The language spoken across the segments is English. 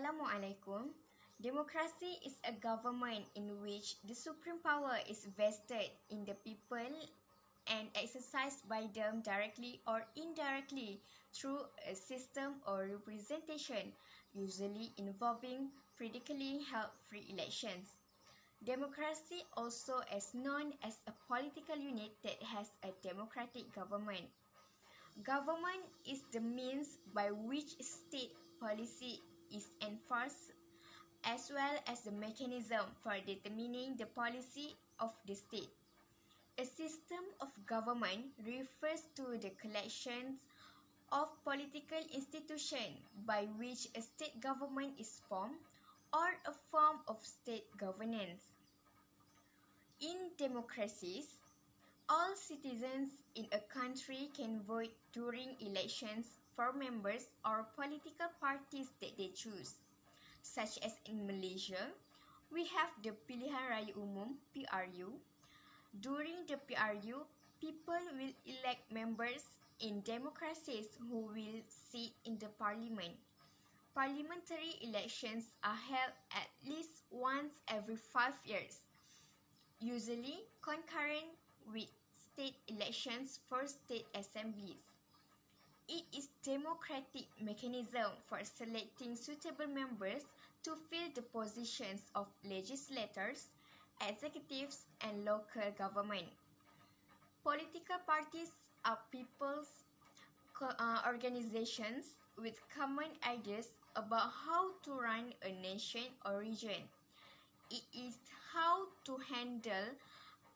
Assalamualaikum. Democracy is a government in which the supreme power is vested in the people and exercised by them directly or indirectly through a system or representation, usually involving politically held free elections. Democracy also is known as a political unit that has a democratic government. Government is the means by which state policy is enforced, as well as the mechanism for determining the policy of the state. A system of government refers to the collection of political institutions by which a state government is formed or a form of state governance. In democracies, all citizens in a country can vote during elections for members or political parties that they choose. Such as in Malaysia, we have the Pilihan Raya Umum (PRU). During the PRU, people will elect members in democracies who will sit in the parliament. Parliamentary elections are held at least once every 5 years, usually concurrent with state elections for state assemblies. It is democratic mechanism for selecting suitable members to fill the positions of legislators, executives, and local government. Political parties are people's organizations with common ideas about how to run a nation or region. It is how to handle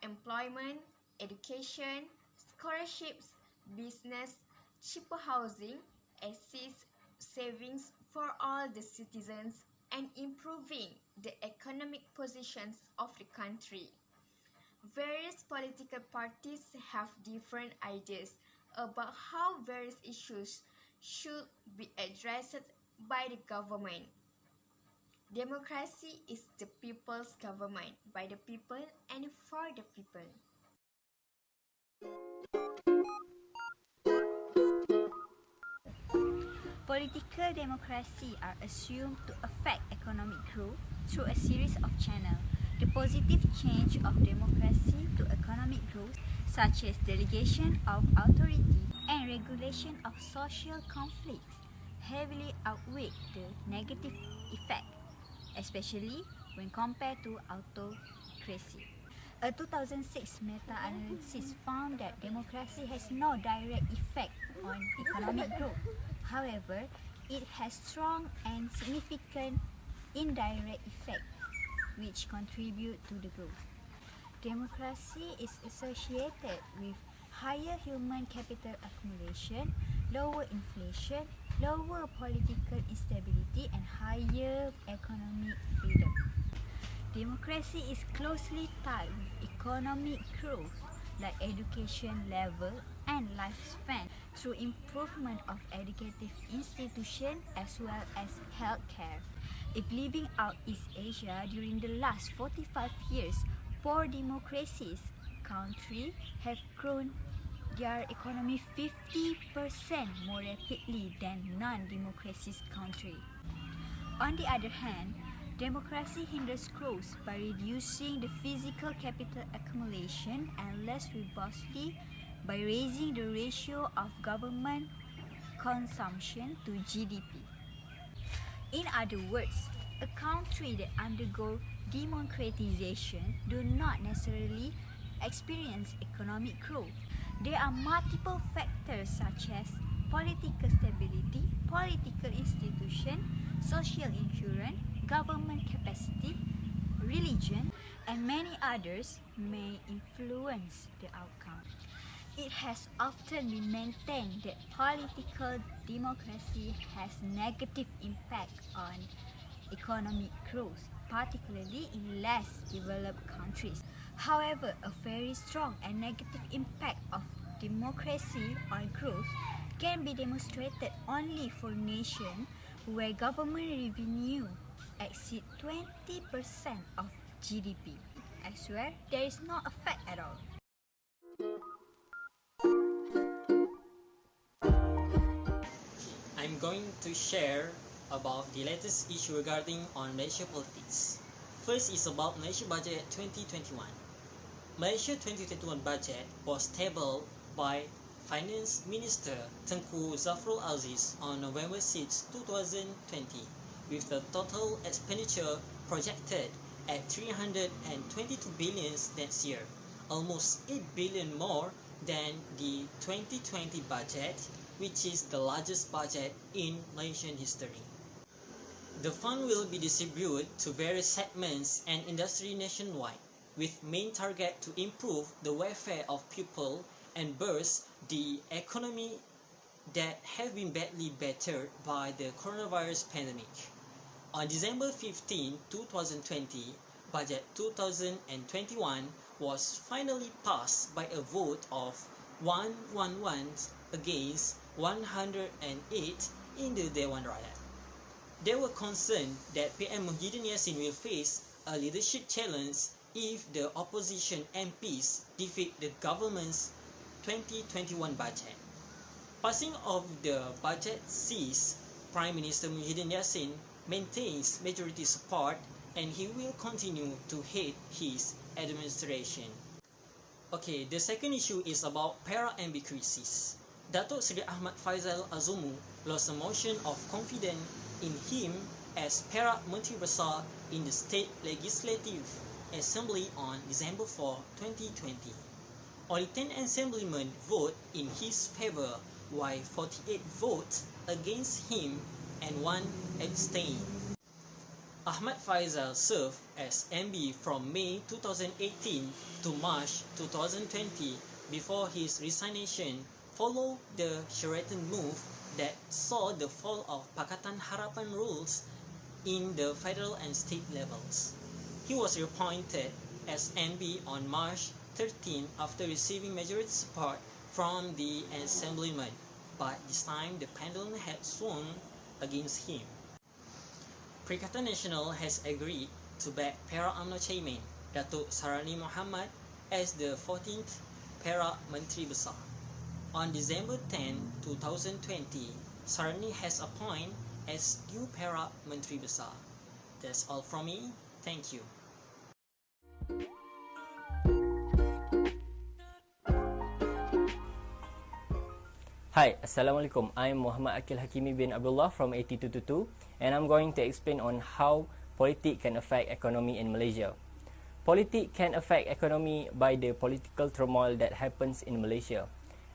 employment, education, scholarships, business, cheaper housing, assist savings for all the citizens, and improving the economic positions of the country. Various political parties have different ideas about how various issues should be addressed by the government. Democracy is the people's government, by the people and for the people. Political democracy are assumed to affect economic growth through a series of channels. The positive change of democracy to economic growth, such as delegation of authority and regulation of social conflicts, heavily outweigh the negative effect, especially when compared to autocracy. A 2006 meta-analysis found that democracy has no direct effect on economic growth. However, it has strong and significant indirect effect which contribute to the growth. Democracy is associated with higher human capital accumulation, lower inflation, lower political instability, and higher economic freedom. Democracy is closely tied with economic growth, like education level and lifespan, through improvement of educative institutions as well as healthcare. If leaving out East Asia during the last 45 years, poor democracies countries have grown their economy 50% more rapidly than non-democracies countries. On the other hand, democracy hinders growth by reducing the physical capital accumulation and less robustly by raising the ratio of government consumption to GDP. In other words, a country that undergo democratization do not necessarily experience economic growth. There are multiple factors such as political stability, political institution, social insurance, government capacity, religion, and many others may influence the outcome. It has often been maintained that political democracy has negative impact on economic growth, particularly in less developed countries. However, a very strong and negative impact of democracy on growth can be demonstrated only for nations where government revenue exceed 20% of GDP. I swear, there is no effect at all. I'm going to share about the latest issue regarding on Malaysia politics. First is about Malaysia Budget 2021. Malaysia 2021 budget was tabled by Finance Minister Tengku Zafrul Aziz on November 6, 2020, with the total expenditure projected at 322 billion next year, almost 8 billion more than the 2020 budget, which is the largest budget in Malaysian history. The fund will be distributed to various segments and industry nationwide, with main target to improve the welfare of people and boost the economy that have been badly battered by the coronavirus pandemic. On December 15, 2020, Budget 2021 was finally passed by a vote of 111 against 108 in the Dewan Rakyat. They were concerned that PM Muhyiddin Yassin will face a leadership challenge if the opposition MPs defeat the government's 2021 budget. Passing of the budget sees Prime Minister Muhyiddin Yassin maintains majority support and he will continue to head his administration. Okay, the second issue is about para-MB crisis. Datuk Seri Ahmad Faizal Azumu lost a motion of confidence in him as Para-Menteri Besar in the State Legislative Assembly on December 4, 2020. Only 10 assemblymen vote in his favour, while 48 vote against him and 1 abstain. Ahmad Faizal served as MB from May 2018 to March 2020 before his resignation followed the Sheraton move that saw the fall of Pakatan Harapan rules in the federal and state levels. He was reappointed as MB on March 13 after receiving majority support from the assemblymen, but this time the pendulum had swung against him. Perikatan Nasional has agreed to back Para-UMNO Chairman Datuk Sarani Muhammad as the 14th Para-Menteri Besar. On December 10, 2020, Sarani has appointed as new Para-Menteri Besar. That's all from me. Thank you. Hi, Assalamualaikum. I'm Muhammad Akil Hakimi bin Abdullah from AT222 and I'm going to explain on how politics can affect economy in Malaysia. Politics can affect economy by the political turmoil that happens in Malaysia.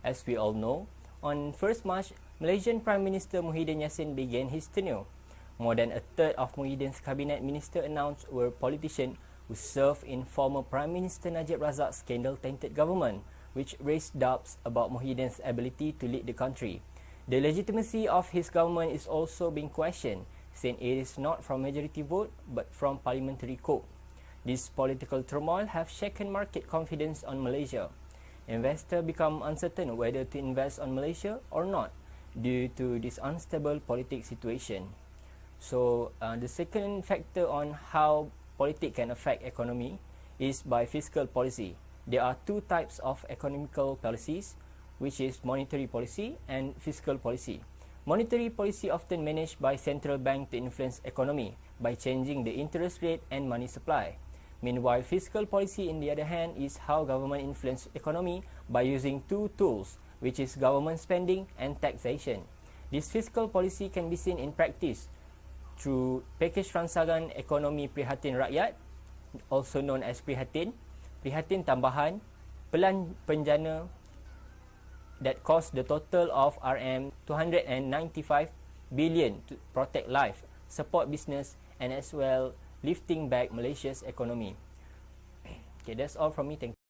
As we all know, on 1st March, Malaysian Prime Minister Muhyiddin Yassin began his tenure. More than a third of Muhyiddin's cabinet minister announced were politicians who served in former Prime Minister Najib Razak's scandal-tainted government, which raised doubts about Muhyiddin's ability to lead the country. The legitimacy of his government is also being questioned, saying it is not from majority vote but from parliamentary coup. This political turmoil have shaken market confidence on Malaysia. Investors become uncertain whether to invest on Malaysia or not due to this unstable political situation. So the second factor on how politics can affect economy is by fiscal policy. There are two types of economical policies, which is monetary policy and fiscal policy. Monetary policy often managed by central bank to influence economy by changing the interest rate and money supply. Meanwhile, fiscal policy, on the other hand, is how government influence economy by using two tools, which is government spending and taxation. This fiscal policy can be seen in practice through package rancangan ekonomi prihatin rakyat, also known as prihatin, prihatin tambahan, pelan penjana that cost the total of RM295 billion to protect life, support business and as well lifting back Malaysia's economy. Okay, that's all from me. Thank you.